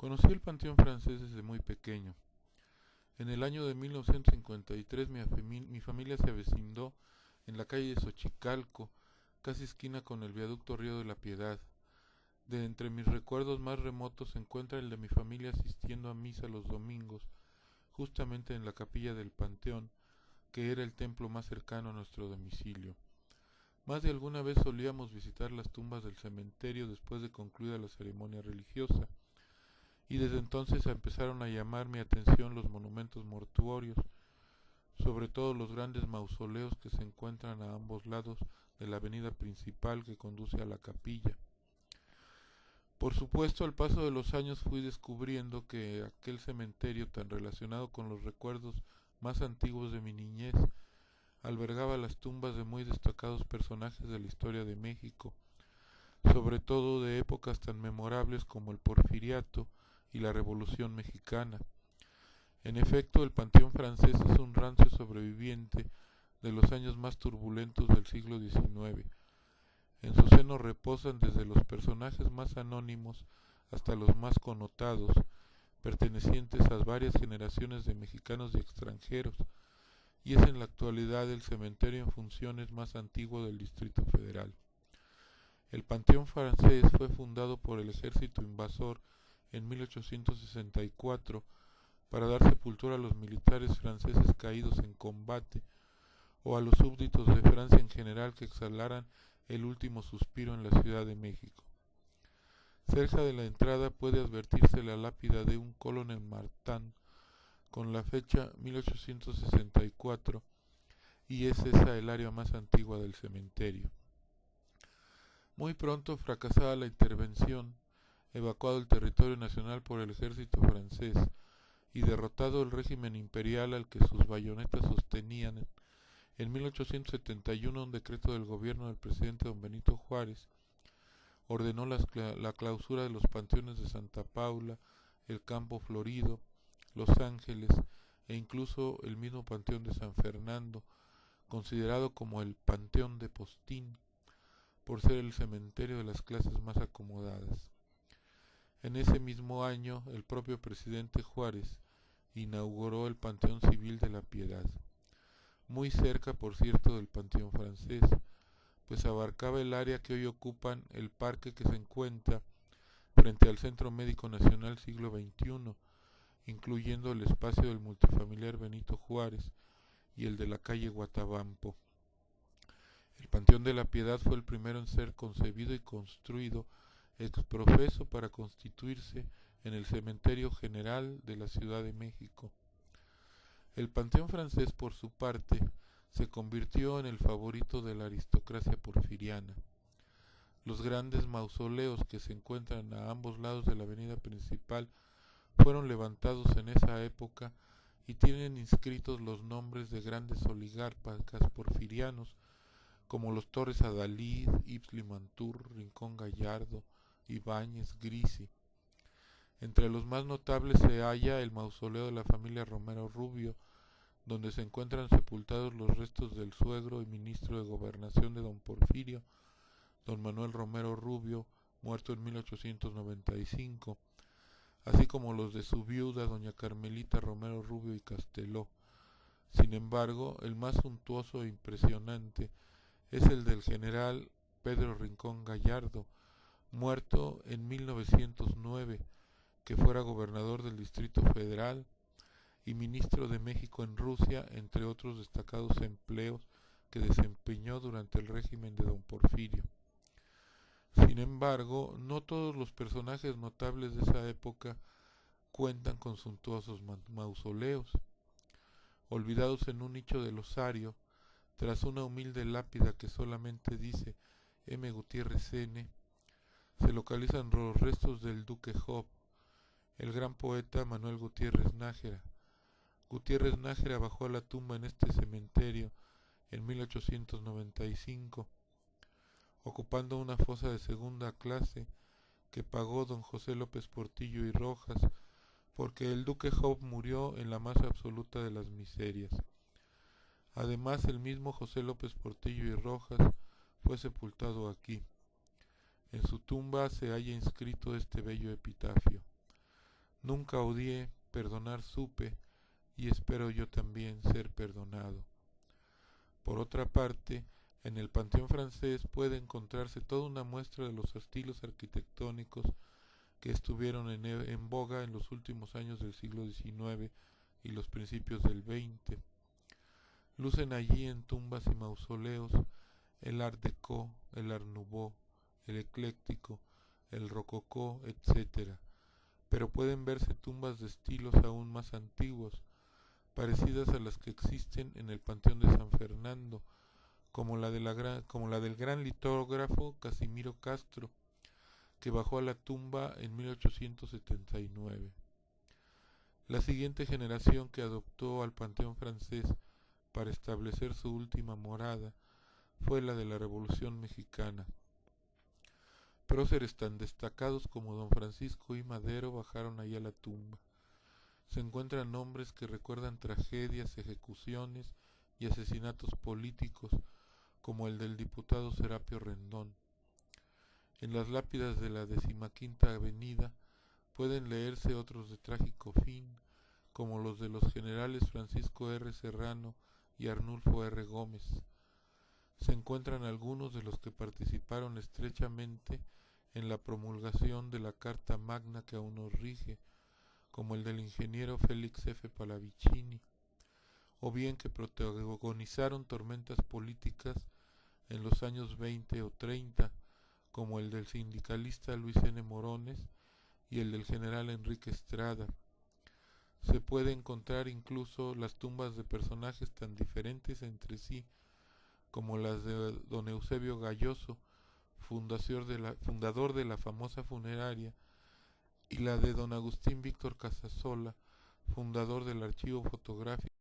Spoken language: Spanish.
Conocí el Panteón Francés desde muy pequeño. En el año de 1953 mi familia se avecindó en la calle de Xochicalco, casi esquina con el viaducto Río de la Piedad. De entre mis recuerdos más remotos se encuentra el de mi familia asistiendo a misa los domingos, justamente en la capilla del Panteón, que era el templo más cercano a nuestro domicilio. Más de alguna vez solíamos visitar las tumbas del cementerio después de concluida la ceremonia religiosa, y desde entonces empezaron a llamar mi atención los monumentos mortuorios, sobre todo los grandes mausoleos que se encuentran a ambos lados de la avenida principal que conduce a la capilla. Por supuesto, al paso de los años fui descubriendo que aquel cementerio, tan relacionado con los recuerdos más antiguos de mi niñez, albergaba las tumbas de muy destacados personajes de la historia de México, sobre todo de épocas tan memorables como el Porfiriato y la Revolución Mexicana. En efecto, el Panteón Francés es un rancio sobreviviente de los años más turbulentos del siglo XIX. En su seno reposan desde los personajes más anónimos hasta los más connotados, pertenecientes a varias generaciones de mexicanos y extranjeros, y es en la actualidad el cementerio en funciones más antiguo del Distrito Federal. El Panteón Francés fue fundado por el ejército invasor en 1864 para dar sepultura a los militares franceses caídos en combate o a los súbditos de Francia en general que exhalaran el último suspiro en la Ciudad de México. Cerca de la entrada puede advertirse la lápida de un coronel Martin con la fecha 1864 y es esa el área más antigua del cementerio. Muy pronto, fracasada la intervención, evacuado el territorio nacional por el ejército francés y derrotado el régimen imperial al que sus bayonetas sostenían, en 1871 un decreto del gobierno del presidente don Benito Juárez ordenó la clausura de los panteones de Santa Paula, el Campo Florido, Los Ángeles e incluso el mismo Panteón de San Fernando, considerado como el Panteón de Postín, por ser el cementerio de las clases más acomodadas. En ese mismo año, el propio presidente Juárez inauguró el Panteón Civil de la Piedad, muy cerca, por cierto, del Panteón Francés, pues abarcaba el área que hoy ocupan el parque que se encuentra frente al Centro Médico Nacional Siglo XXI, incluyendo el espacio del multifamiliar Benito Juárez y el de la calle Guatabampo. El Panteón de la Piedad fue el primero en ser concebido y construido ex profeso para constituirse en el Cementerio General de la Ciudad de México. El Panteón Francés, por su parte, se convirtió en el favorito de la aristocracia porfiriana. Los grandes mausoleos que se encuentran a ambos lados de la avenida principal fueron levantados en esa época y tienen inscritos los nombres de grandes oligarcas porfirianos como los Torres Adalid, Ibs Limantur, Rincón Gallardo, Ibáñez, Grisi. Entre los más notables se halla el mausoleo de la familia Romero Rubio, donde se encuentran sepultados los restos del suegro y ministro de Gobernación de don Porfirio, don Manuel Romero Rubio, muerto en 1895, así como los de su viuda, doña Carmelita Romero Rubio y Casteló. Sin embargo, el más suntuoso e impresionante es el del general Pedro Rincón Gallardo, muerto en 1909, que fuera gobernador del Distrito Federal y ministro de México en Rusia, entre otros destacados empleos que desempeñó durante el régimen de don Porfirio. Sin embargo, no todos los personajes notables de esa época cuentan con suntuosos mausoleos. Olvidados en un nicho del osario, tras una humilde lápida que solamente dice M. Gutiérrez N., se localizan los restos del duque Job, el gran poeta Manuel Gutiérrez Nájera. Gutiérrez Nájera bajó a la tumba en este cementerio en 1895, ocupando una fosa de segunda clase que pagó don José López Portillo y Rojas, porque el duque Job murió en la más absoluta de las miserias. Además, el mismo José López Portillo y Rojas fue sepultado aquí. En su tumba se halla inscrito este bello epitafio: Nunca odié, perdonar supe, y espero yo también ser perdonado. Por otra parte, en el Panteón francés puede encontrarse toda una muestra de los estilos arquitectónicos que estuvieron en boga en los últimos años del siglo XIX y los principios del XX. Lucen allí en tumbas y mausoleos el Art Deco, el Art Nouveau, el ecléctico, el rococó, etc. Pero pueden verse tumbas de estilos aún más antiguos, parecidas a las que existen en el Panteón de San Fernando, como la del gran litógrafo Casimiro Castro, que bajó a la tumba en 1879. La siguiente generación que adoptó al Panteón francés para establecer su última morada fue la de la Revolución Mexicana. Próceres tan destacados como don Francisco I. Madero bajaron allí a la tumba. Se encuentran nombres que recuerdan tragedias, ejecuciones y asesinatos políticos, como el del diputado Serapio Rendón. En las lápidas de la 15ª Avenida pueden leerse otros de trágico fin, como los de los generales Francisco R. Serrano y Arnulfo R. Gómez. Se encuentran algunos de los que participaron estrechamente en la promulgación de la Carta Magna que aún nos rige, como el del ingeniero Félix F. Pallavicini, o bien que protagonizaron tormentas políticas en los años 20 o 30, como el del sindicalista Luis N. Morones y el del general Enrique Estrada. Se puede encontrar incluso las tumbas de personajes tan diferentes entre sí, como las de don Eusebio Gayoso, fundador de la famosa funeraria, y la de don Agustín Víctor Casasola, fundador del archivo fotográfico